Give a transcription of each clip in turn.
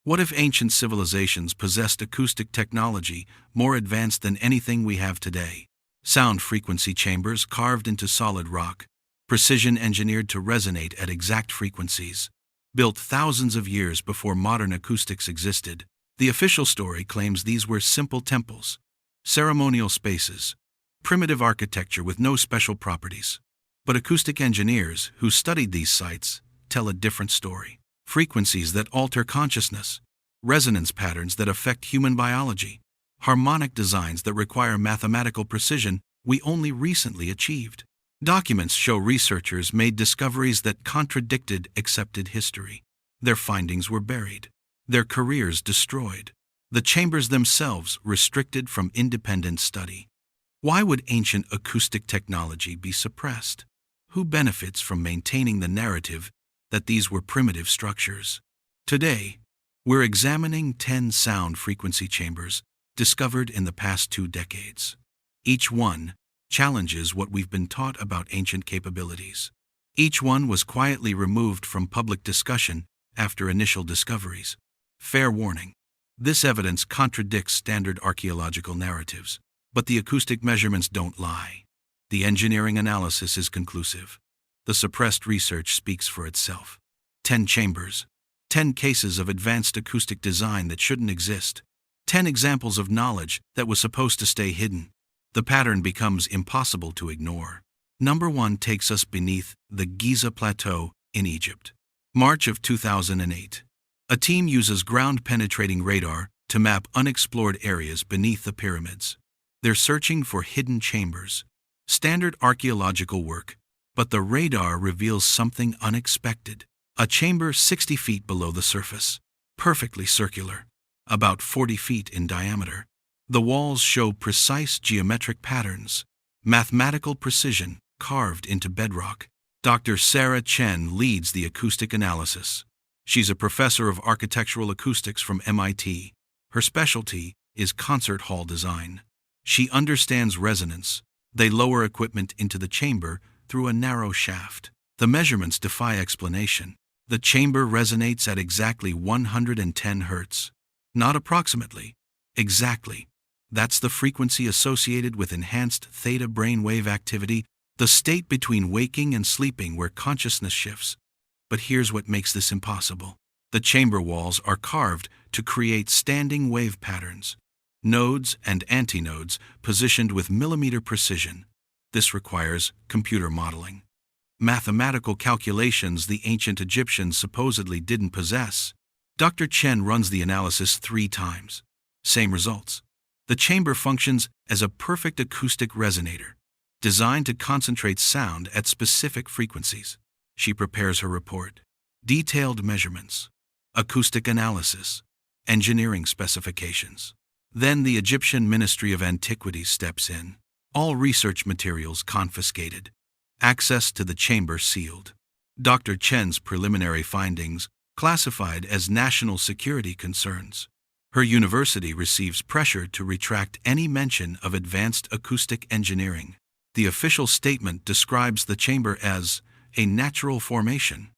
What if ancient civilizations possessed acoustic technology more advanced than anything we have today? Sound frequency chambers carved into solid rock, precision engineered to resonate at exact frequencies. Built thousands of years before modern acoustics existed, the official story claims these were simple temples, ceremonial spaces, primitive architecture with no special properties. But acoustic engineers who studied these sites tell a different story. Frequencies that alter consciousness, resonance patterns that affect human biology, harmonic designs that require mathematical precision we only recently achieved. Documents show researchers made discoveries that contradicted accepted history. Their findings were buried, their careers destroyed, the chambers themselves restricted from independent study. Why would ancient acoustic technology be suppressed? Who benefits from maintaining the narrative that these were primitive structures? Today, we're examining 10 sound frequency chambers discovered in the past 2 decades. Each one challenges what we've been taught about ancient capabilities. Each one was quietly removed from public discussion after initial discoveries. Fair warning, this evidence contradicts standard archaeological narratives, but the acoustic measurements don't lie. The engineering analysis is conclusive. The suppressed research speaks for itself. 10 chambers, 10 cases of advanced acoustic design that shouldn't exist, 10 examples of knowledge that was supposed to stay hidden. The pattern becomes impossible to ignore. Number 1 takes us beneath the Giza Plateau in Egypt. March of 2008. A team uses ground-penetrating radar to map unexplored areas beneath the pyramids. They're searching for hidden chambers. Standard archaeological work, but the radar reveals something unexpected. A chamber 60 feet below the surface, perfectly circular, about 40 feet in diameter. The walls show precise geometric patterns, mathematical precision carved into bedrock. Dr. Sarah Chen leads the acoustic analysis. She's a professor of architectural acoustics from MIT. Her specialty is concert hall design. She understands resonance. They lower equipment into the chamber through a narrow shaft. The measurements defy explanation. The chamber resonates at exactly 110 Hz. Not approximately, exactly. That's the frequency associated with enhanced theta brainwave activity, the state between waking and sleeping where consciousness shifts. But here's what makes this impossible. The chamber walls are carved to create standing wave patterns, nodes and antinodes positioned with millimeter precision. This requires computer modeling, mathematical calculations the ancient Egyptians supposedly didn't possess. Dr. Chen runs the analysis 3 times. Same results. The chamber functions as a perfect acoustic resonator, designed to concentrate sound at specific frequencies. She prepares her report. Detailed measurements, acoustic analysis, engineering specifications. Then the Egyptian Ministry of Antiquities steps in. All research materials confiscated. Access to the chamber sealed. Dr. Chen's preliminary findings classified as national security concerns. Her university receives pressure to retract any mention of advanced acoustic engineering. The official statement describes the chamber as a natural formation,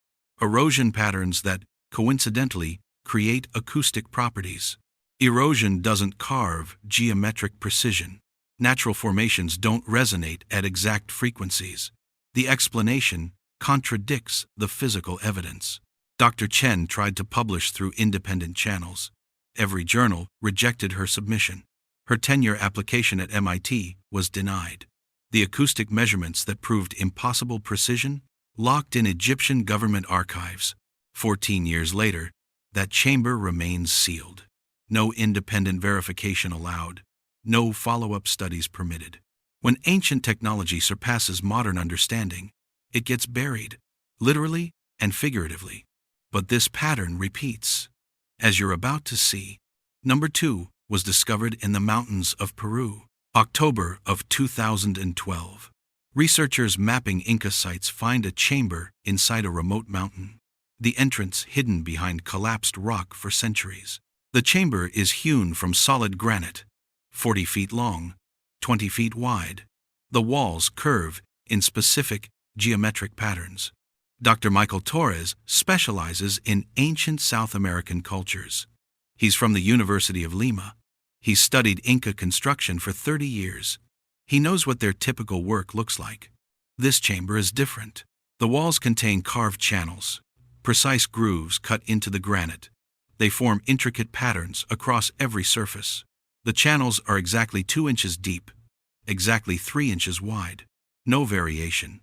erosion patterns that, coincidentally, create acoustic properties. Erosion doesn't carve geometric precision. Natural formations don't resonate at exact frequencies. The explanation contradicts the physical evidence. Dr. Chen tried to publish through independent channels. Every journal rejected her submission. Her tenure application at MIT was denied. The acoustic measurements that proved impossible precision locked in Egyptian government archives. 14 years later, that chamber remains sealed. No independent verification allowed. No follow-up studies permitted. When ancient technology surpasses modern understanding, it gets buried, literally and figuratively. But this pattern repeats. As you're about to see, number 2 was discovered in the mountains of Peru. October of 2012. Researchers mapping Inca sites find a chamber inside a remote mountain. The entrance hidden behind collapsed rock for centuries. The chamber is hewn from solid granite, 40 feet long, 20 feet wide. The walls curve in specific geometric patterns. Dr. Michael Torres specializes in ancient South American cultures. He's from the University of Lima. He's studied Inca construction for 30 years. He knows what their typical work looks like. This chamber is different. The walls contain carved channels, precise grooves cut into the granite. They form intricate patterns across every surface. The channels are exactly 2 inches deep, exactly 3 inches wide. No variation.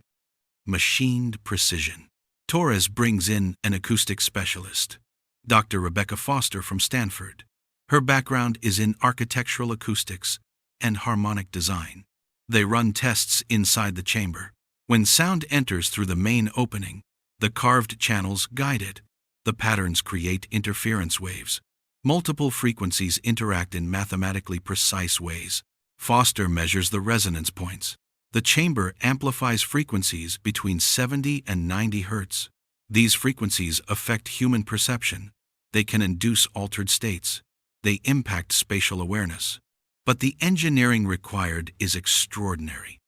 Machined precision. Torres brings in an acoustic specialist, Dr. Rebecca Foster from Stanford. Her background is in architectural acoustics and harmonic design. They run tests inside the chamber. When sound enters through the main opening, the carved channels guide it. The patterns create interference waves. Multiple frequencies interact in mathematically precise ways. Foster measures the resonance points. The chamber amplifies frequencies between 70 and 90 Hz. These frequencies affect human perception. They can induce altered states. They impact spatial awareness. But the engineering required is extraordinary.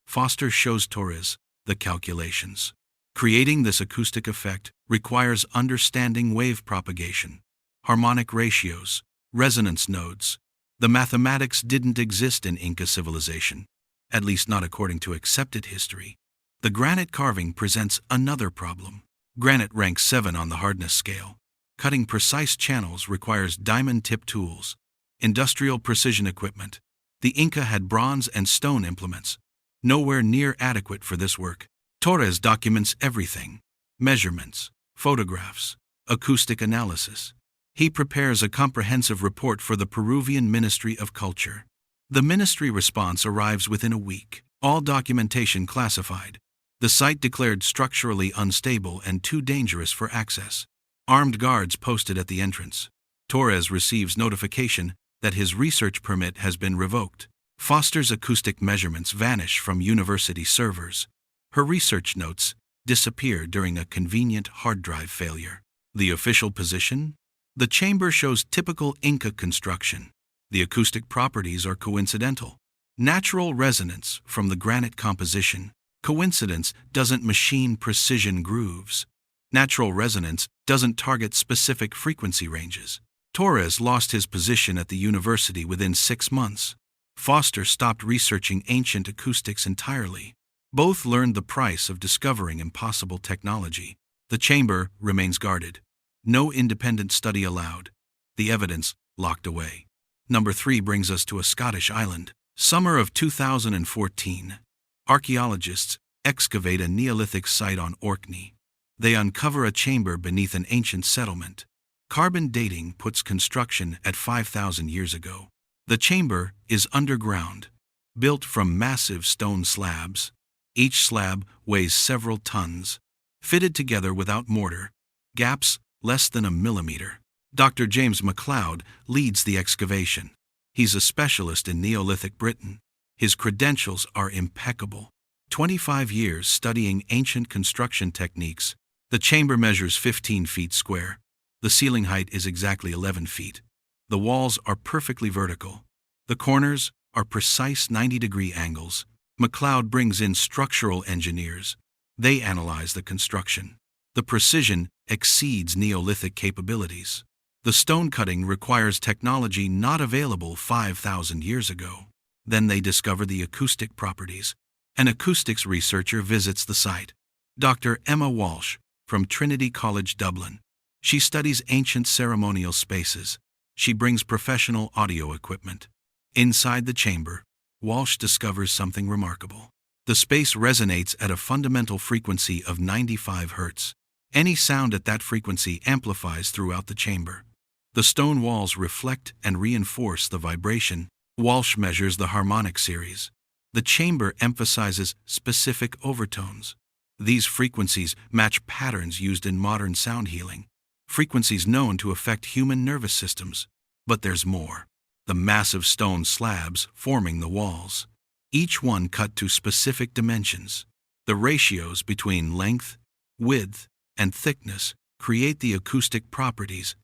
Foster shows Torres the calculations. Creating this acoustic effect requires understanding wave propagation, harmonic ratios, resonance nodes. The mathematics didn't exist in Inca civilization, at least not according to accepted history. The granite carving presents another problem. Granite ranks 7 on the hardness scale. Cutting precise channels requires diamond-tip tools, industrial precision equipment. The Inca had bronze and stone implements, nowhere near adequate for this work. Torres documents everything: measurements, photographs, acoustic analysis. He prepares a comprehensive report for the Peruvian Ministry of Culture. The ministry response arrives within a week, all documentation classified. The site declared structurally unstable and too dangerous for access. Armed guards posted at the entrance. Torres receives notification that his research permit has been revoked. Foster's acoustic measurements vanish from university servers. Her research notes disappear during a convenient hard drive failure. The official position? The chamber shows typical Inca construction. The acoustic properties are coincidental. Natural resonance from the granite composition. Coincidence doesn't machine precision grooves. Natural resonance doesn't target specific frequency ranges. Torres lost his position at the university within 6 months. Foster stopped researching ancient acoustics entirely. Both learned the price of discovering impossible technology. The chamber remains guarded. No independent study allowed. The evidence locked away. Number 3 brings us to a Scottish island. Summer of 2014. Archaeologists excavate a Neolithic site on Orkney. They uncover a chamber beneath an ancient settlement. Carbon dating puts construction at 5,000 years ago. The chamber is underground, built from massive stone slabs. Each slab weighs several tons, fitted together without mortar, gaps less than a millimeter. Dr. James MacLeod leads the excavation. He's a specialist in Neolithic Britain. His credentials are impeccable. 25 years studying ancient construction techniques. The chamber measures 15 feet square. The ceiling height is exactly 11 feet. The walls are perfectly vertical. The corners are precise 90-degree angles. MacLeod brings in structural engineers. They analyze the construction. The precision exceeds Neolithic capabilities. The stone cutting requires technology not available 5,000 years ago. Then they discover the acoustic properties. An acoustics researcher visits the site. Dr. Emma Walsh, from Trinity College, Dublin. She studies ancient ceremonial spaces. She brings professional audio equipment. Inside the chamber, Walsh discovers something remarkable. The space resonates at a fundamental frequency of 95 Hz. Any sound at that frequency amplifies throughout the chamber. The stone walls reflect and reinforce the vibration. Walsh measures the harmonic series. The chamber emphasizes specific overtones. These frequencies match patterns used in modern sound healing, frequencies known to affect human nervous systems. But there's more. The massive stone slabs forming the walls, each one cut to specific dimensions. The ratios between length, width, and thickness create the acoustic properties.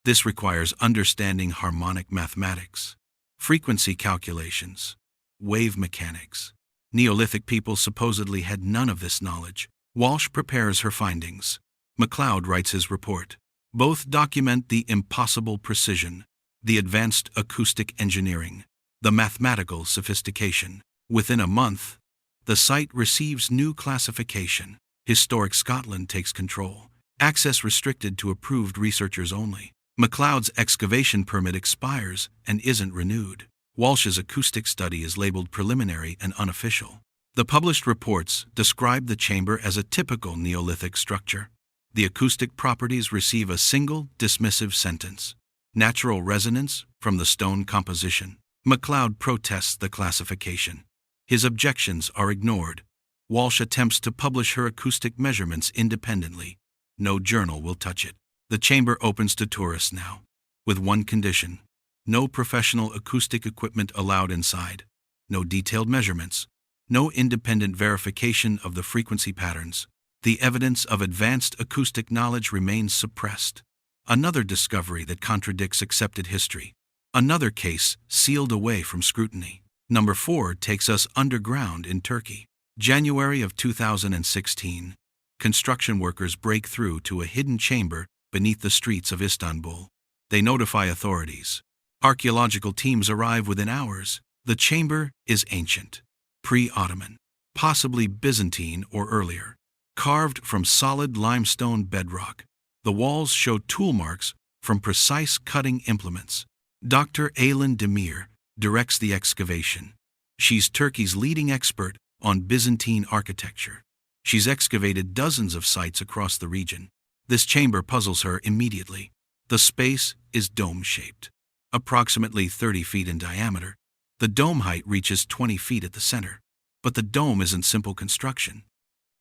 This requires understanding harmonic mathematics, frequency calculations, wave mechanics. Neolithic people supposedly had none of this knowledge. Walsh prepares her findings. MacLeod writes his report. Both document the impossible precision, the advanced acoustic engineering, the mathematical sophistication. Within a month, the site receives new classification. Historic Scotland takes control. Access restricted to approved researchers only. MacLeod's excavation permit expires and isn't renewed. Walsh's acoustic study is labeled preliminary and unofficial. The published reports describe the chamber as a typical Neolithic structure. The acoustic properties receive a single dismissive sentence. Natural resonance from the stone composition. MacLeod protests the classification. His objections are ignored. Walsh attempts to publish her acoustic measurements independently. No journal will touch it. The chamber opens to tourists now, with one condition: no professional acoustic equipment allowed inside, no detailed measurements, no independent verification of the frequency patterns. The evidence of advanced acoustic knowledge remains suppressed. Another discovery that contradicts accepted history. Another case sealed away from scrutiny. Number 4 takes us underground in Turkey. January of 2016. Construction workers break through to a hidden chamber beneath the streets of Istanbul. They notify authorities. Archaeological teams arrive within hours. The chamber is ancient, pre-Ottoman, possibly Byzantine or earlier, carved from solid limestone bedrock. The walls show tool marks from precise cutting implements. Dr. Aylin Demir directs the excavation. She's Turkey's leading expert on Byzantine architecture. She's excavated dozens of sites across the region. This chamber puzzles her immediately. The space is dome-shaped, approximately 30 feet in diameter. The dome height reaches 20 feet at the center. But the dome isn't simple construction.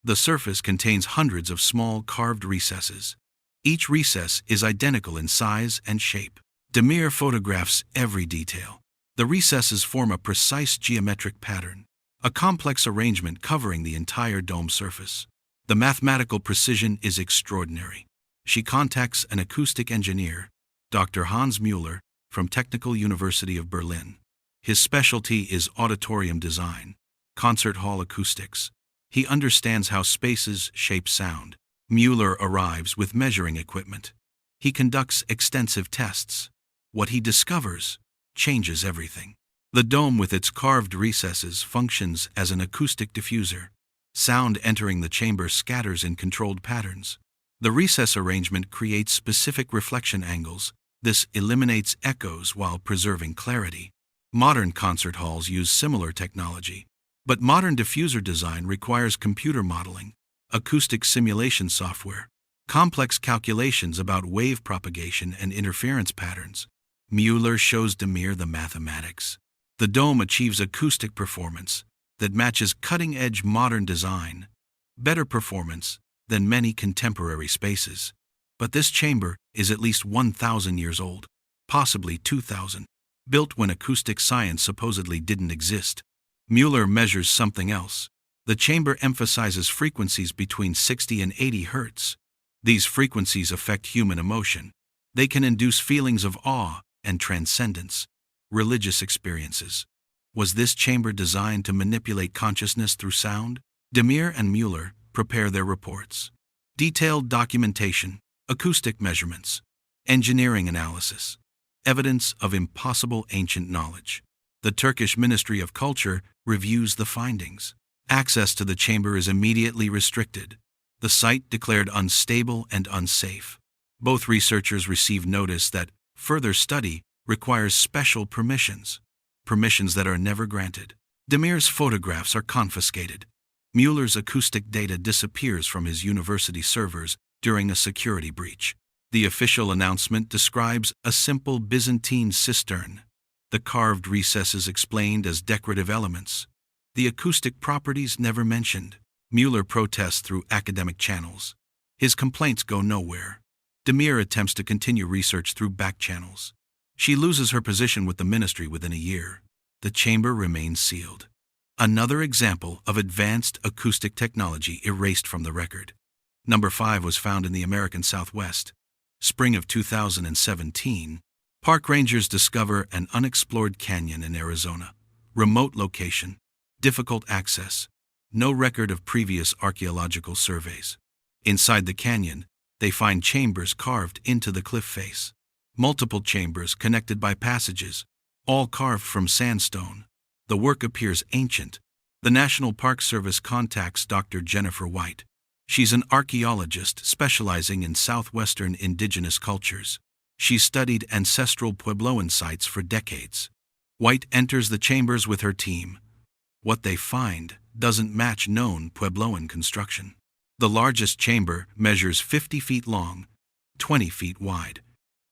The surface contains hundreds of small carved recesses. Each recess is identical in size and shape. Demir photographs every detail. The recesses form a precise geometric pattern, a complex arrangement covering the entire dome surface. The mathematical precision is extraordinary. She contacts an acoustic engineer, Dr. Hans Müller, from Technical University of Berlin. His specialty is auditorium design, concert hall acoustics. He understands how spaces shape sound. Müller arrives with measuring equipment. He conducts extensive tests. What he discovers changes everything. The dome with its carved recesses functions as an acoustic diffuser. Sound entering the chamber scatters in controlled patterns. The recess arrangement creates specific reflection angles. This eliminates echoes while preserving clarity. Modern concert halls use similar technology. But modern diffuser design requires computer modeling, acoustic simulation software, complex calculations about wave propagation and interference patterns. Müller shows Demir the mathematics. The dome achieves acoustic performance that matches cutting-edge modern design, better performance than many contemporary spaces. But this chamber is at least 1,000 years old, possibly 2,000, built when acoustic science supposedly didn't exist. Müller measures something else. The chamber emphasizes frequencies between 60 and 80 hertz. These frequencies affect human emotion. They can induce feelings of awe and transcendence, religious experiences. Was this chamber designed to manipulate consciousness through sound? Demir and Müller prepare their reports. Detailed documentation, acoustic measurements, engineering analysis, evidence of impossible ancient knowledge. The Turkish Ministry of Culture reviews the findings. Access to the chamber is immediately restricted. The site declared unstable and unsafe. Both researchers receive notice that further study requires special permissions that are never granted. Demir's photographs are confiscated. Müller's acoustic data disappears from his university servers during a security breach. The official announcement describes a simple Byzantine cistern. The carved recesses explained as decorative elements. The acoustic properties never mentioned. Müller protests through academic channels. His complaints go nowhere. Demir attempts to continue research through back channels. She loses her position with the ministry within a year. The chamber remains sealed. Another example of advanced acoustic technology erased from the record. Number 5 was found in the American Southwest. Spring of 2017. Park rangers discover an unexplored canyon in Arizona. Remote location, difficult access, no record of previous archaeological surveys. Inside the canyon, They find chambers carved into the cliff face. Multiple chambers connected by passages, all carved from sandstone. The work appears ancient. The National Park Service contacts Dr. Jennifer White. She's an archaeologist specializing in southwestern indigenous cultures. She's studied ancestral Puebloan sites for decades. White enters the chambers with her team. What they find doesn't match known Puebloan construction. The largest chamber measures 50 feet long, 20 feet wide.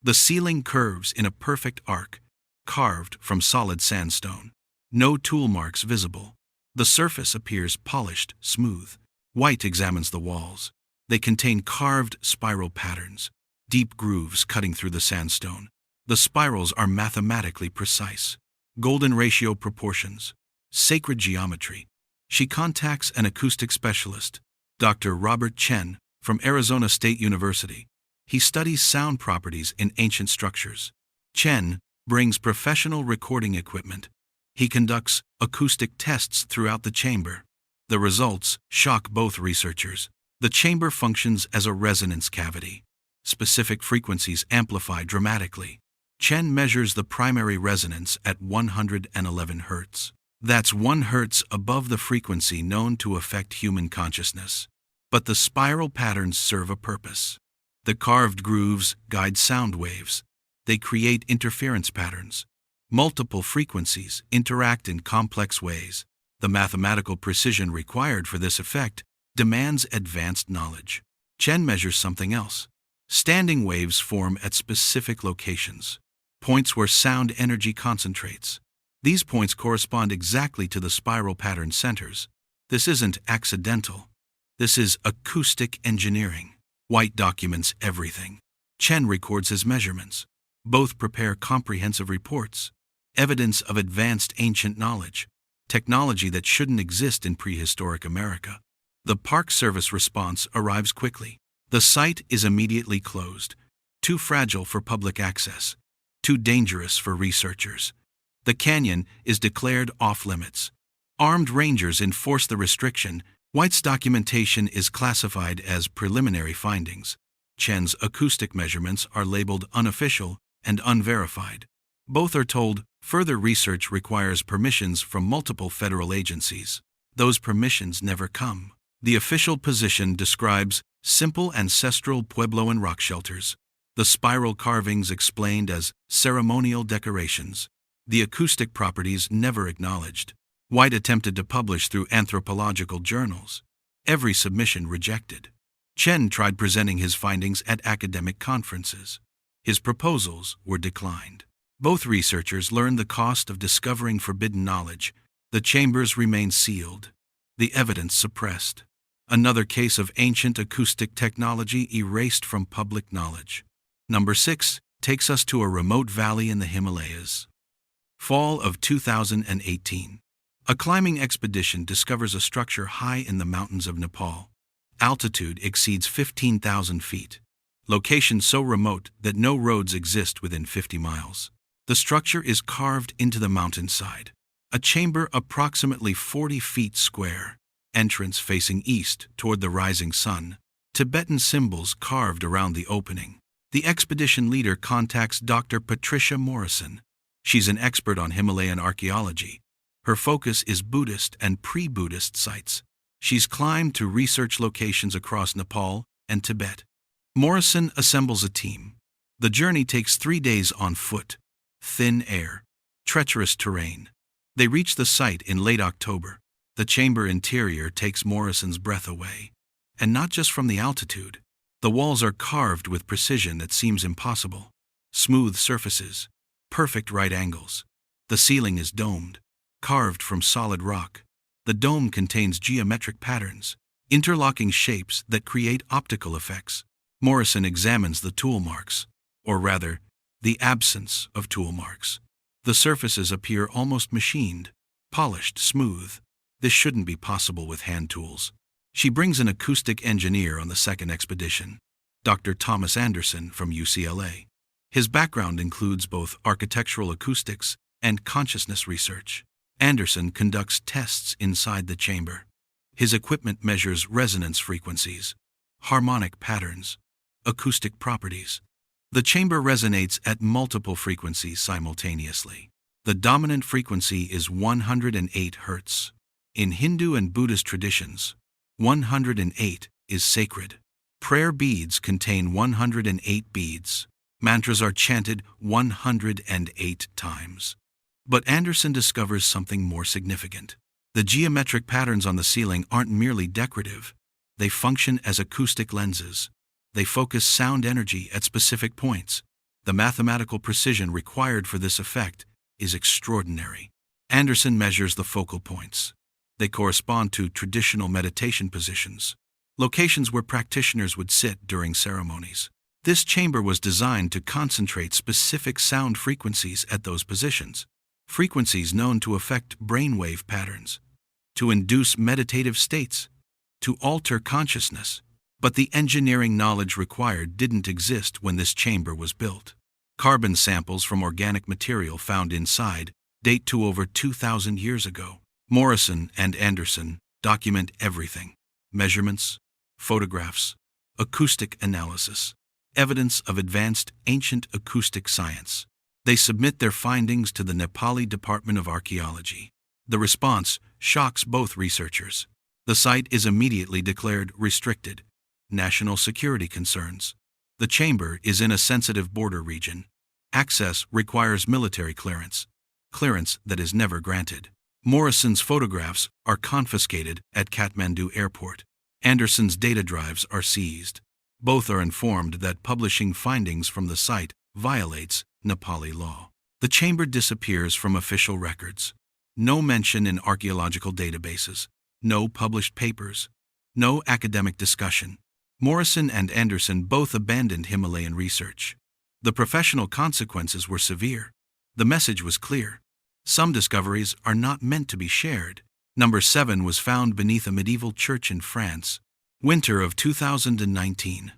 The ceiling curves in a perfect arc, carved from solid sandstone. No tool marks visible. The surface appears polished, smooth. White examines the walls. They contain carved spiral patterns, deep grooves cutting through the sandstone. The spirals are mathematically precise. Golden ratio proportions. Sacred geometry. She contacts an acoustic specialist, Dr. Robert Chen, from Arizona State University. He studies sound properties in ancient structures. Chen brings professional recording equipment. He conducts acoustic tests throughout the chamber. The results shock both researchers. The chamber functions as a resonance cavity. Specific frequencies amplify dramatically. Chen measures the primary resonance at 111 Hz. That's 1 Hz above the frequency known to affect human consciousness. But the spiral patterns serve a purpose. The carved grooves guide sound waves. They create interference patterns. Multiple frequencies interact in complex ways. The mathematical precision required for this effect demands advanced knowledge. Chen measures something else. Standing waves form at specific locations, points where sound energy concentrates. These points correspond exactly to the spiral pattern centers. This isn't accidental. This is acoustic engineering. White documents everything. Chen records his measurements. Both prepare comprehensive reports. Evidence of advanced ancient knowledge. Technology that shouldn't exist in prehistoric America. The Park Service response arrives quickly. The site is immediately closed. Too fragile for public access. Too dangerous for researchers. The canyon is declared off-limits. Armed rangers enforce the restriction. White's documentation is classified as preliminary findings. Chen's acoustic measurements are labeled unofficial and unverified. Both are told further research requires permissions from multiple federal agencies. Those permissions never come. The official position describes simple ancestral Puebloan rock shelters. The spiral carvings explained as ceremonial decorations. The acoustic properties never acknowledged. White attempted to publish through anthropological journals. Every submission rejected. Chen tried presenting his findings at academic conferences. His proposals were declined. Both researchers learned the cost of discovering forbidden knowledge. The chambers remained sealed. The evidence suppressed. Another case of ancient acoustic technology erased from public knowledge. Number 6 takes us to a remote valley in the Himalayas. Fall of 2018. A climbing expedition discovers a structure high in the mountains of Nepal. Altitude exceeds 15,000 feet. Location so remote that no roads exist within 50 miles. The structure is carved into the mountainside. A chamber approximately 40 feet square. Entrance facing east toward the rising sun. Tibetan symbols carved around the opening. The expedition leader contacts Dr. Patricia Morrison. She's an expert on Himalayan archaeology. Her focus is Buddhist and pre-Buddhist sites. She's climbed to research locations across Nepal and Tibet. Morrison assembles a team. The journey takes 3 days on foot. Thin air, treacherous terrain. They reach the site in late October. The chamber interior takes Morrison's breath away. And not just from the altitude. The walls are carved with precision that seems impossible. Smooth surfaces, perfect right angles. The ceiling is domed, carved from solid rock. The dome contains geometric patterns, interlocking shapes that create optical effects. Morrison examines the tool marks, or rather, the absence of tool marks. The surfaces appear almost machined, polished, smooth. This shouldn't be possible with hand tools. She brings an acoustic engineer on the second expedition, Dr. Thomas Anderson from UCLA. His background includes both architectural acoustics and consciousness research. Anderson conducts tests inside the chamber. His equipment measures resonance frequencies, harmonic patterns, Acoustic properties. The chamber resonates at multiple frequencies simultaneously. The dominant frequency is 108 Hz. In Hindu and Buddhist traditions, 108 is sacred. Prayer beads contain 108 beads. Mantras are chanted 108 times. But Anderson discovers something more significant. The geometric patterns on the ceiling aren't merely decorative. They function as acoustic lenses. They focus sound energy at specific points. The mathematical precision required for this effect is extraordinary. Anderson measures the focal points. They correspond to traditional meditation positions, locations where practitioners would sit during ceremonies. This chamber was designed to concentrate specific sound frequencies at those positions, frequencies known to affect brainwave patterns, to induce meditative states, to alter consciousness. But the engineering knowledge required didn't exist when this chamber was built. Carbon samples from organic material found inside date to over 2,000 years ago. Morrison and Anderson document everything: measurements, photographs, acoustic analysis, evidence of advanced ancient acoustic science. They submit their findings to the Nepali Department of Archaeology. The response shocks both researchers. The site is immediately declared restricted. National security concerns. The chamber is in a sensitive border region. Access requires military clearance that is never granted. Morrison's photographs are confiscated at Kathmandu Airport. Anderson's data drives are seized. Both are informed that publishing findings from the site violates Nepali law. The chamber disappears from official records. No mention in archaeological databases. No published papers. No academic discussion. Morrison and Anderson both abandoned Himalayan research. The professional consequences were severe. The message was clear. Some discoveries are not meant to be shared. Number 7 was found beneath a medieval church in France. Winter of 2019.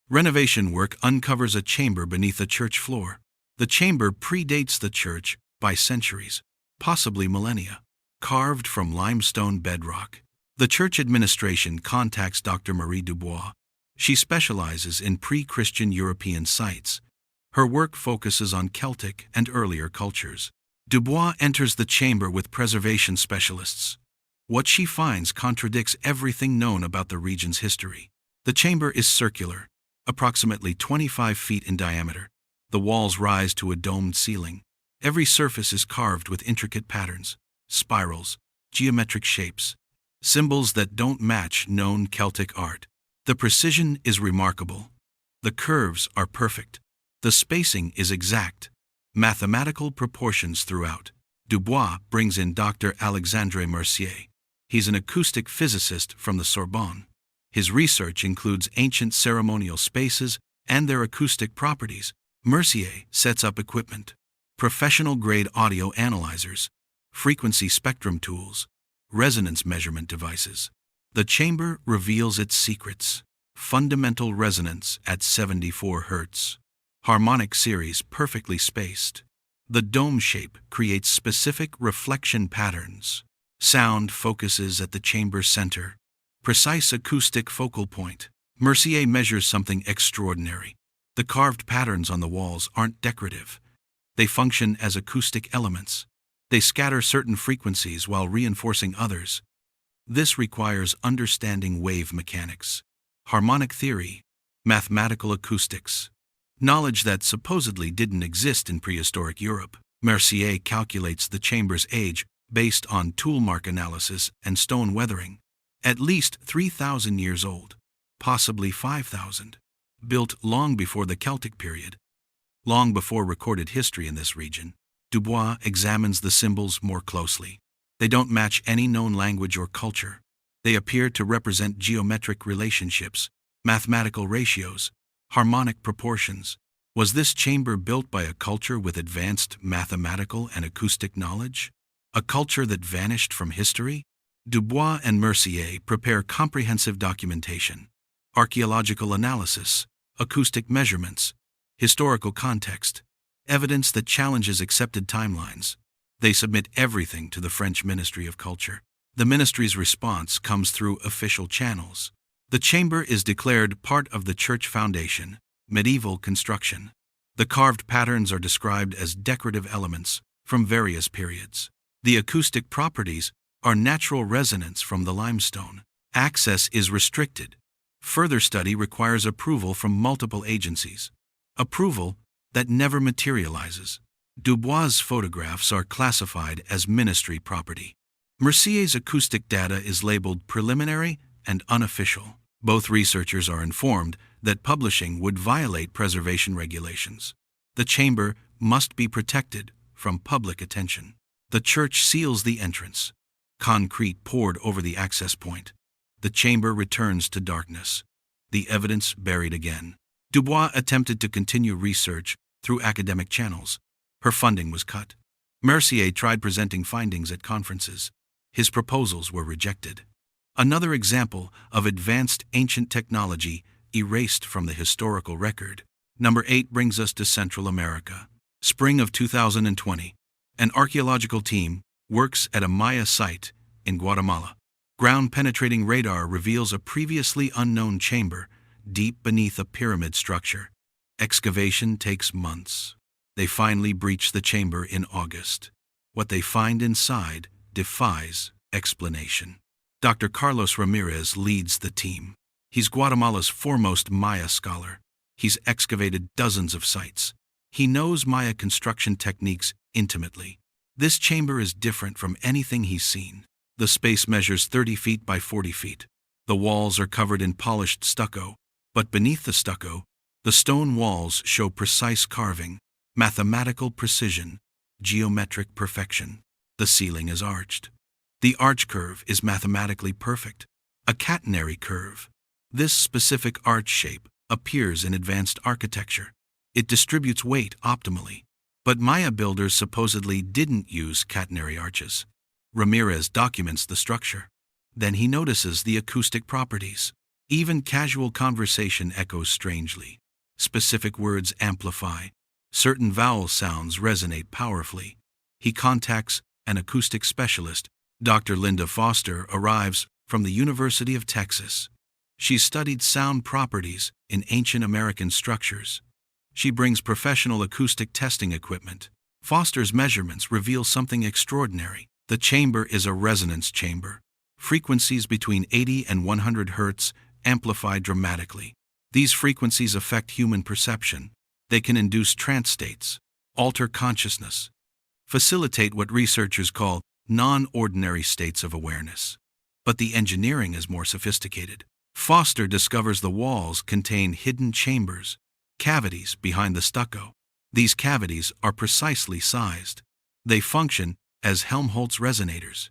Renovation work uncovers a chamber beneath a church floor. The chamber predates the church by centuries, possibly millennia. Carved from limestone bedrock. The church administration contacts Dr. Marie Dubois. She specializes in pre-Christian European sites. Her work focuses on Celtic and earlier cultures. Dubois enters the chamber with preservation specialists. What she finds contradicts everything known about the region's history. The chamber is circular, approximately 25 feet in diameter. The walls rise to a domed ceiling. Every surface is carved with intricate patterns, spirals, geometric shapes, symbols that don't match known Celtic art. The precision is remarkable. The curves are perfect. The spacing is exact. Mathematical proportions throughout. Dubois brings in Dr. Alexandre Mercier. He's an acoustic physicist from the Sorbonne. His research includes ancient ceremonial spaces and their acoustic properties. Mercier sets up equipment, professional-grade audio analyzers, frequency spectrum tools, resonance measurement devices. The chamber reveals its secrets. Fundamental resonance at 74 Hz. Harmonic series perfectly spaced. The dome shape creates specific reflection patterns. Sound focuses at the chamber's center. Precise acoustic focal point. Mercier measures something extraordinary. The carved patterns on the walls aren't decorative. They function as acoustic elements. They scatter certain frequencies while reinforcing others. This requires understanding wave mechanics, harmonic theory, mathematical acoustics, knowledge that supposedly didn't exist in prehistoric Europe. Mercier calculates the chamber's age based on tool mark analysis and stone weathering. At least 3,000 years old, possibly 5,000. Built long before the Celtic period, long before recorded history in this region. Dubois examines the symbols more closely. They don't match any known language or culture. They appear to represent geometric relationships, mathematical ratios, harmonic proportions. Was this chamber built by a culture with advanced mathematical and acoustic knowledge? A culture that vanished from history? Dubois and Mercier prepare comprehensive documentation, archaeological analysis, acoustic measurements, historical context, evidence that challenges accepted timelines. They submit everything to the French Ministry of Culture. The ministry's response comes through official channels. The chamber is declared part of the church foundation, medieval construction. The carved patterns are described as decorative elements from various periods. The acoustic properties are natural resonance from the limestone. Access is restricted. Further study requires approval from multiple agencies. Approval that never materializes. Dubois' photographs are classified as ministry property. Mercier's acoustic data is labeled preliminary and unofficial. Both researchers are informed that publishing would violate preservation regulations. The chamber must be protected from public attention. The church seals the entrance. Concrete poured over the access point. The chamber returns to darkness. The evidence buried again. Dubois attempted to continue research through academic channels. Her funding was cut. Mercier tried presenting findings at conferences. His proposals were rejected. Another example of advanced ancient technology erased from the historical record. Number 8 brings us to Central America. Spring of 2020. An archaeological team works at a Maya site in Guatemala. Ground-penetrating radar reveals a previously unknown chamber deep beneath a pyramid structure. Excavation takes months. They finally breach the chamber in August. What they find inside defies explanation. Dr. Carlos Ramirez leads the team. He's Guatemala's foremost Maya scholar. He's excavated dozens of sites. He knows Maya construction techniques intimately. This chamber is different from anything he's seen. The space measures 30 feet by 40 feet. The walls are covered in polished stucco, but beneath the stucco, the stone walls show precise carving, mathematical precision, geometric perfection. The ceiling is arched. The arch curve is mathematically perfect, a catenary curve. This specific arch shape appears in advanced architecture. It distributes weight optimally, but Maya builders supposedly didn't use catenary arches. Ramirez documents the structure. Then he notices the acoustic properties. Even casual conversation echoes strangely. Specific words amplify. Certain vowel sounds resonate powerfully. He contacts an acoustic specialist. Dr. Linda Foster arrives from the University of Texas. She's studied sound properties in ancient American structures. She brings professional acoustic testing equipment. Foster's measurements reveal something extraordinary. The chamber is a resonance chamber. Frequencies between 80 and 100 Hz amplify dramatically. These frequencies affect human perception. They can induce trance states, alter consciousness, facilitate what researchers call non-ordinary states of awareness. But the engineering is more sophisticated. Foster discovers the walls contain hidden chambers, cavities behind the stucco. These cavities are precisely sized. They function as Helmholtz resonators,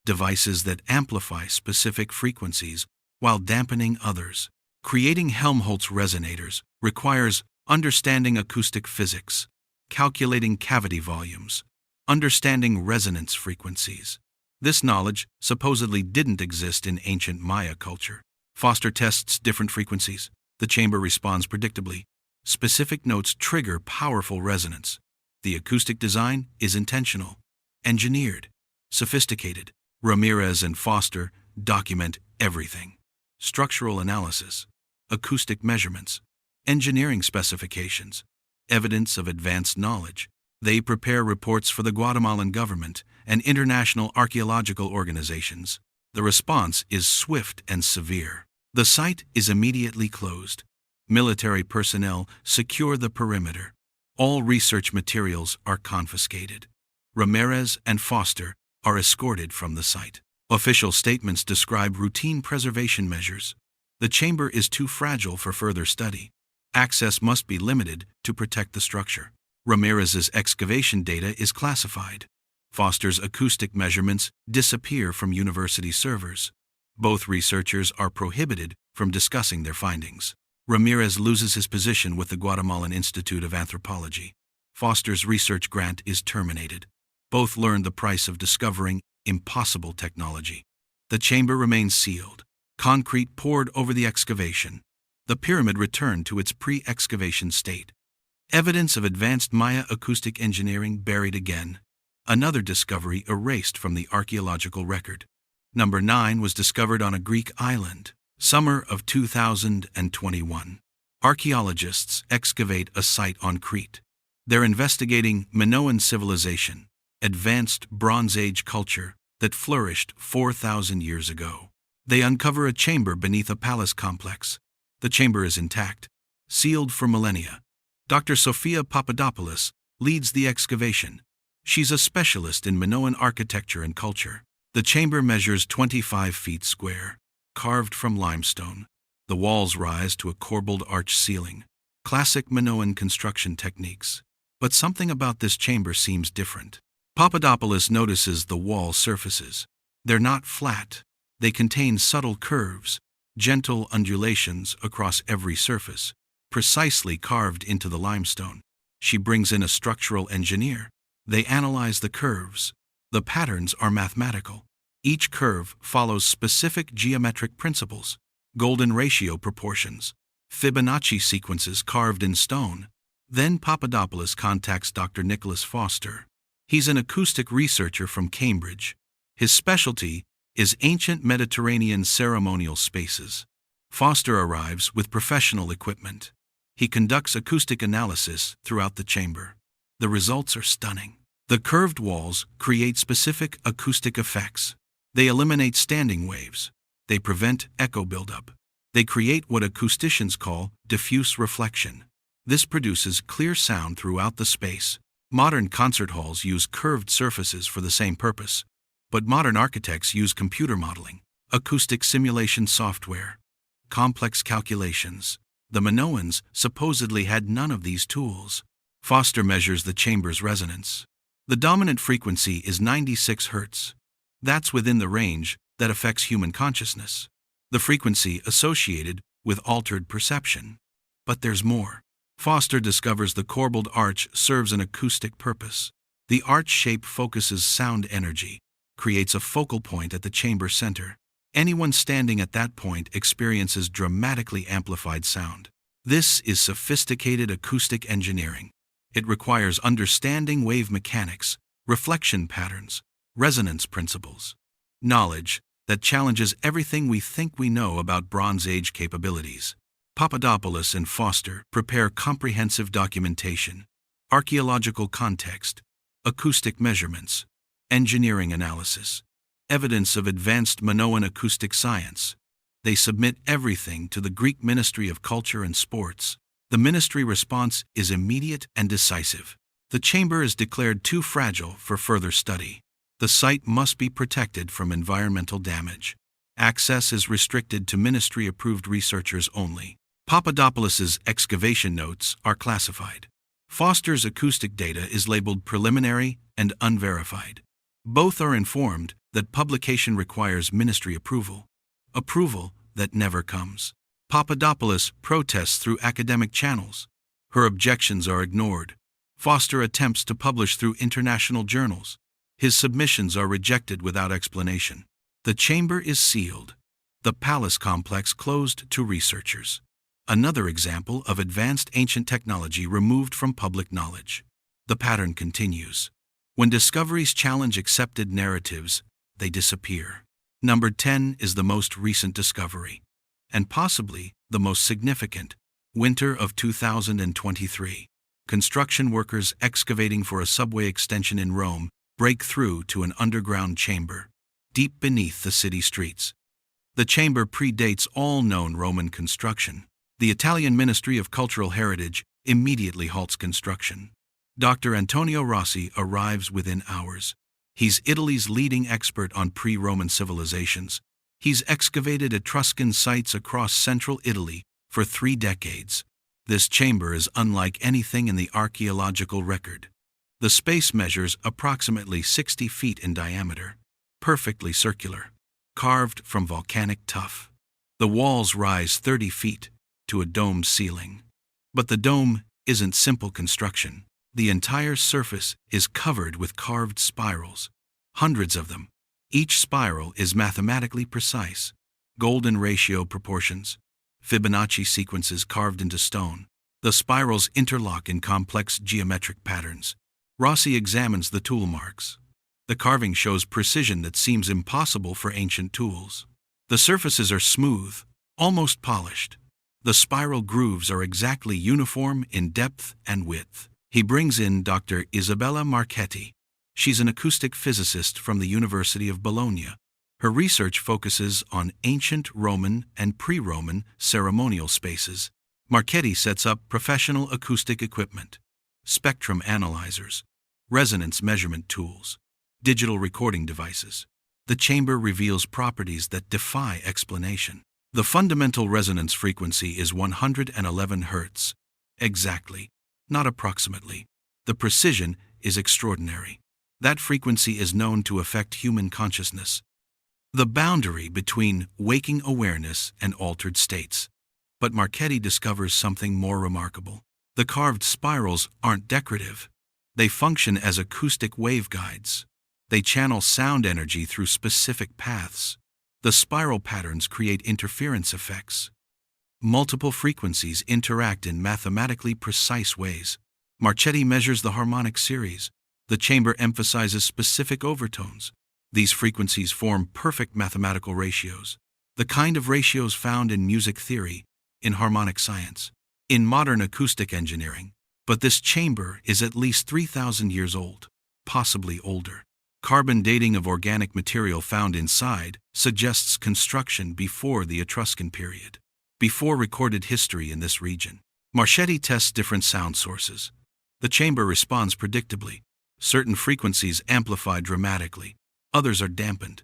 devices that amplify specific frequencies while dampening others. Creating Helmholtz resonators requires understanding acoustic physics, calculating cavity volumes, understanding resonance frequencies. This knowledge supposedly didn't exist in ancient Maya culture. Foster tests different frequencies. The chamber responds predictably. Specific notes trigger powerful resonance. The acoustic design is intentional, engineered, sophisticated. Ramirez and Foster document everything. Structural analysis, acoustic measurements, engineering specifications, evidence of advanced knowledge. They prepare reports for the Guatemalan government and international archaeological organizations. The response is swift and severe. The site is immediately closed. Military personnel secure the perimeter. All research materials are confiscated. Ramirez and Foster are escorted from the site. Official statements describe routine preservation measures. The chamber is too fragile for further study. Access must be limited to protect the structure. Ramirez's excavation data is classified. Foster's acoustic measurements disappear from university servers. Both researchers are prohibited from discussing their findings. Ramirez loses his position with the Guatemalan Institute of Anthropology. Foster's research grant is terminated. Both learn the price of discovering impossible technology. The chamber remains sealed. Concrete poured over the excavation. The pyramid returned to its pre-excavation state. Evidence of advanced Maya acoustic engineering buried again. Another discovery erased from the archaeological record. Number 9 was discovered on a Greek island. Summer of 2021. Archaeologists excavate a site on Crete. They're investigating Minoan civilization, advanced Bronze Age culture that flourished 4,000 years ago. They uncover a chamber beneath a palace complex. The chamber is intact, sealed for millennia. Dr. Sofia Papadopoulos leads the excavation. She's a specialist in Minoan architecture and culture. The chamber measures 25 feet square, carved from limestone. The walls rise to a corbelled arch ceiling. Classic Minoan construction techniques. But something about this chamber seems different. Papadopoulos notices the wall surfaces. They're not flat. They contain subtle curves, gentle undulations across every surface, precisely carved into the limestone. She brings in a structural engineer. They analyze the curves. The patterns are mathematical. Each curve follows specific geometric principles: golden ratio proportions, Fibonacci sequences carved in stone. Then Papadopoulos contacts Dr. Nicholas Foster. He's an acoustic researcher from Cambridge. His specialty is ancient Mediterranean ceremonial spaces. Foster arrives with professional equipment. He conducts acoustic analysis throughout the chamber. The results are stunning. The curved walls create specific acoustic effects. They eliminate standing waves. They prevent echo buildup. They create what acousticians call diffuse reflection. This produces clear sound throughout the space. Modern concert halls use curved surfaces for the same purpose, but modern architects use computer modeling, acoustic simulation software, complex calculations. The Minoans supposedly had none of these tools. Foster measures the chamber's resonance. The dominant frequency is 96 Hz. That's within the range that affects human consciousness. The frequency associated with altered perception. But there's more. Foster discovers the corbelled arch serves an acoustic purpose. The arch shape focuses sound energy, creates a focal point at the chamber center. Anyone standing at that point experiences dramatically amplified sound. This is sophisticated acoustic engineering. It requires understanding wave mechanics, reflection patterns, resonance principles, knowledge that challenges everything we think we know about Bronze Age capabilities. Papadopoulos and Foster prepare comprehensive documentation, archaeological context, acoustic measurements, engineering analysis, evidence of advanced Minoan acoustic science. They submit everything to the Greek Ministry of Culture and Sports. The ministry response is immediate and decisive. The chamber is declared too fragile for further study. The site must be protected from environmental damage. Access is restricted to ministry-approved researchers only. Papadopoulos's excavation notes are classified. Foster's acoustic data is labeled preliminary and unverified. Both are informed that publication requires ministry approval. Approval that never comes. Papadopoulos protests through academic channels. Her objections are ignored. Foster attempts to publish through international journals. His submissions are rejected without explanation. The chamber is sealed. The palace complex closed to researchers. Another example of advanced ancient technology removed from public knowledge. The pattern continues. When discoveries challenge accepted narratives, they disappear. Number 10 is the most recent discovery, and possibly the most significant. Winter of 2023. Construction workers excavating for a subway extension in Rome break through to an underground chamber, deep beneath the city streets. The chamber predates all known Roman construction. The Italian Ministry of Cultural Heritage immediately halts construction. Dr. Antonio Rossi arrives within hours. He's Italy's leading expert on pre-Roman civilizations. He's excavated Etruscan sites across central Italy for 3 decades. This chamber is unlike anything in the archaeological record. The space measures approximately 60 feet in diameter, perfectly circular, carved from volcanic tuff. The walls rise 30 feet to a domed ceiling. But the dome isn't simple construction. The entire surface is covered with carved spirals, hundreds of them. Each spiral is mathematically precise. Golden ratio proportions, Fibonacci sequences carved into stone. The spirals interlock in complex geometric patterns. Rossi examines the tool marks. The carving shows precision that seems impossible for ancient tools. The surfaces are smooth, almost polished. The spiral grooves are exactly uniform in depth and width. He brings in Dr. Isabella Marchetti. She's an acoustic physicist from the University of Bologna. Her research focuses on ancient Roman and pre-Roman ceremonial spaces. Marchetti sets up professional acoustic equipment, spectrum analyzers, resonance measurement tools, digital recording devices. The chamber reveals properties that defy explanation. The fundamental resonance frequency is 111 Hz. Exactly, not approximately. The precision is extraordinary. That frequency is known to affect human consciousness, the boundary between waking awareness and altered states. But Marchetti discovers something more remarkable. The carved spirals aren't decorative. They function as acoustic waveguides. They channel sound energy through specific paths. The spiral patterns create interference effects. Multiple frequencies interact in mathematically precise ways. Marchetti measures the harmonic series. The chamber emphasizes specific overtones. These frequencies form perfect mathematical ratios, the kind of ratios found in music theory, in harmonic science, in modern acoustic engineering. But this chamber is at least 3,000 years old, possibly older. Carbon dating of organic material found inside suggests construction before the Etruscan period, before recorded history in this region. Marchetti tests different sound sources. The chamber responds predictably. Certain frequencies amplify dramatically. Others are dampened.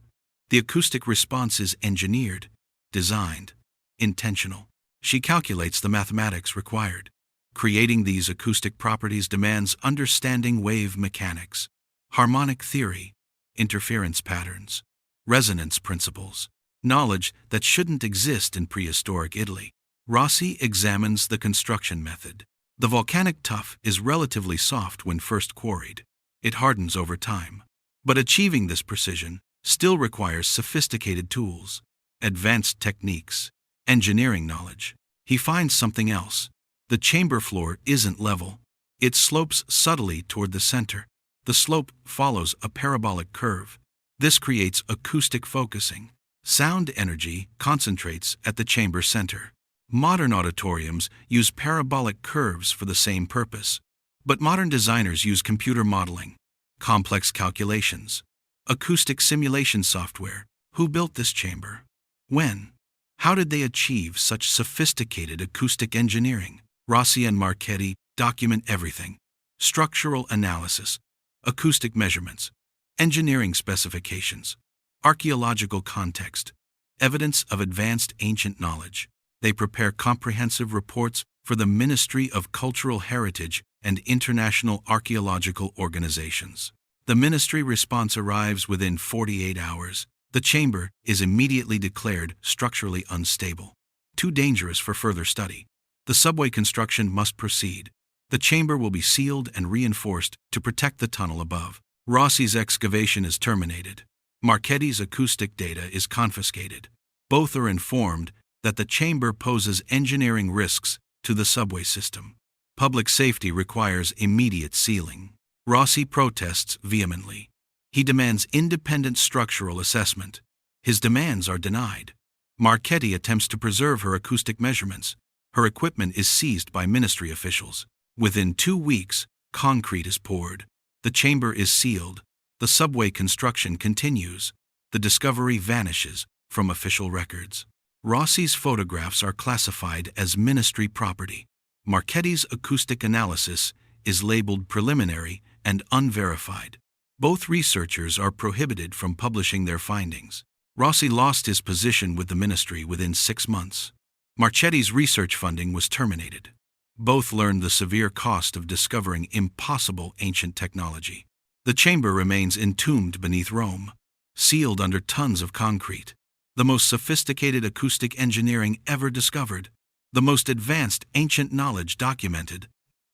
The acoustic response is engineered, designed, intentional. She calculates the mathematics required. Creating these acoustic properties demands understanding wave mechanics, harmonic theory, interference patterns, resonance principles, knowledge that shouldn't exist in prehistoric Italy. Rossi examines the construction method. The volcanic tuff is relatively soft when first quarried. It hardens over time. But achieving this precision still requires sophisticated tools, advanced techniques, engineering knowledge. He finds something else. The chamber floor isn't level. It slopes subtly toward the center. The slope follows a parabolic curve. This creates acoustic focusing. Sound energy concentrates at the chamber center. Modern auditoriums use parabolic curves for the same purpose. But modern designers use computer modeling, complex calculations, acoustic simulation software. Who built this chamber? When? How did they achieve such sophisticated acoustic engineering? Rossi and Marchetti document everything: structural analysis, acoustic measurements, engineering specifications, archaeological context, evidence of advanced ancient knowledge. They prepare comprehensive reports for the Ministry of Cultural Heritage and international archaeological organizations. The ministry response arrives within 48 hours. The chamber is immediately declared structurally unstable, too dangerous for further study. The subway construction must proceed. The chamber will be sealed and reinforced to protect the tunnel above. Rossi's excavation is terminated. Marchetti's acoustic data is confiscated. Both are informed that the chamber poses engineering risks to the subway system. Public safety requires immediate sealing. Rossi protests vehemently. He demands independent structural assessment. His demands are denied. Marchetti attempts to preserve her acoustic measurements. Her equipment is seized by ministry officials. Within 2 weeks, concrete is poured. The chamber is sealed. The subway construction continues. The discovery vanishes from official records. Rossi's photographs are classified as ministry property. Marchetti's acoustic analysis is labeled preliminary and unverified. Both researchers are prohibited from publishing their findings. Rossi lost his position with the ministry within 6 months. Marchetti's research funding was terminated. Both learned the severe cost of discovering impossible ancient technology. The chamber remains entombed beneath Rome, sealed under tons of concrete. The most sophisticated acoustic engineering ever discovered, the most advanced ancient knowledge documented,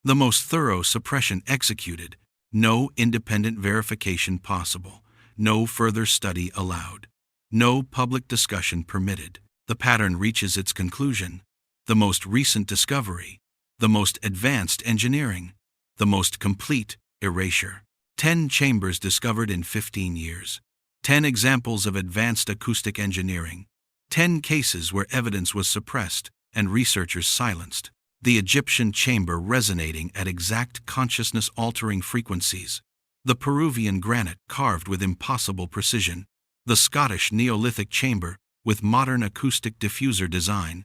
the most thorough suppression executed, no independent verification possible, no further study allowed, no public discussion permitted. The pattern reaches its conclusion. The most recent discovery, the most advanced engineering, the most complete erasure. 10 chambers discovered in 15 years. 10 examples of advanced acoustic engineering. 10 cases where evidence was suppressed and researchers silenced. The Egyptian chamber resonating at exact consciousness-altering frequencies. The Peruvian granite carved with impossible precision. The Scottish Neolithic chamber with modern acoustic diffuser design.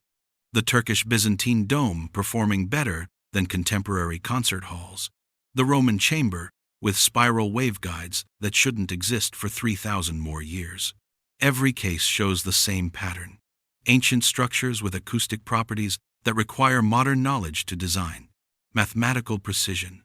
The Turkish Byzantine dome performing better than contemporary concert halls. The Roman chamber with spiral waveguides that shouldn't exist for 3,000 more years. Every case shows the same pattern. Ancient structures with acoustic properties that require modern knowledge to design. Mathematical precision.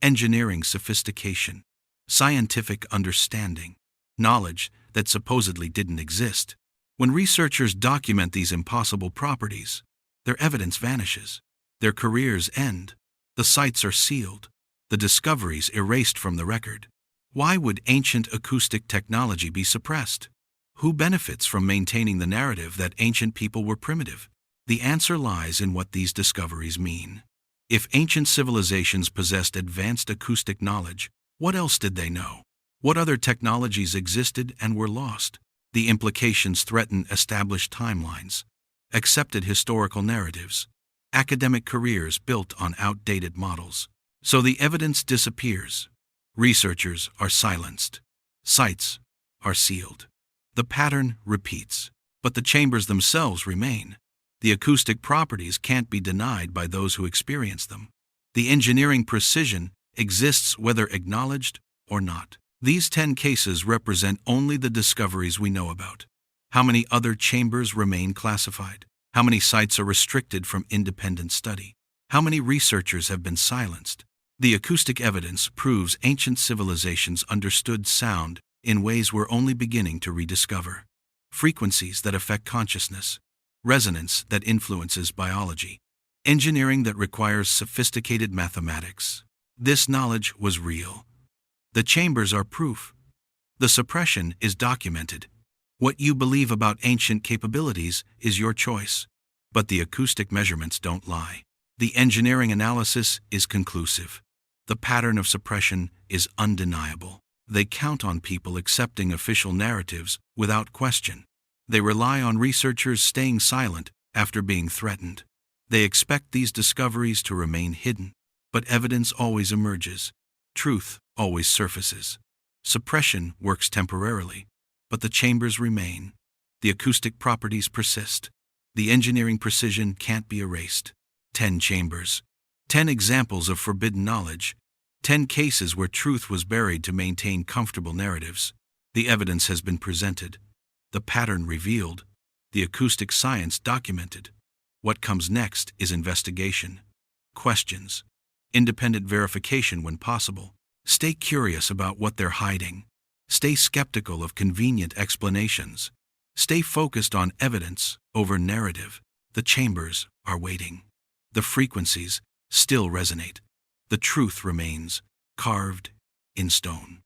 Engineering sophistication. Scientific understanding. Knowledge that supposedly didn't exist. When researchers document these impossible properties, their evidence vanishes. Their careers end. The sites are sealed. The discoveries erased from the record. Why would ancient acoustic technology be suppressed? Who benefits from maintaining the narrative that ancient people were primitive? The answer lies in what these discoveries mean. If ancient civilizations possessed advanced acoustic knowledge, what else did they know? What other technologies existed and were lost? The implications threaten established timelines, accepted historical narratives, academic careers built on outdated models. So the evidence disappears. Researchers are silenced. Sites are sealed. The pattern repeats, but the chambers themselves remain. The acoustic properties can't be denied by those who experience them. The engineering precision exists whether acknowledged or not. These 10 cases represent only the discoveries we know about. How many other chambers remain classified? How many sites are restricted from independent study? How many researchers have been silenced? The acoustic evidence proves ancient civilizations understood sound in ways we're only beginning to rediscover. Frequencies that affect consciousness. Resonance that influences biology. Engineering that requires sophisticated mathematics. This knowledge was real. The chambers are proof. The suppression is documented. What you believe about ancient capabilities is your choice. But the acoustic measurements don't lie. The engineering analysis is conclusive. The pattern of suppression is undeniable. They count on people accepting official narratives without question. They rely on researchers staying silent after being threatened. They expect these discoveries to remain hidden. But evidence always emerges. Truth always surfaces. Suppression works temporarily, but the chambers remain. The acoustic properties persist. The engineering precision can't be erased. 10 chambers. 10 examples of forbidden knowledge. 10 cases where truth was buried to maintain comfortable narratives. The evidence has been presented. The pattern revealed. The acoustic science documented. What comes next is investigation. Questions. Independent verification when possible. Stay curious about what they're hiding. Stay skeptical of convenient explanations. Stay focused on evidence over narrative. The chambers are waiting. The frequencies still resonate. The truth remains carved in stone.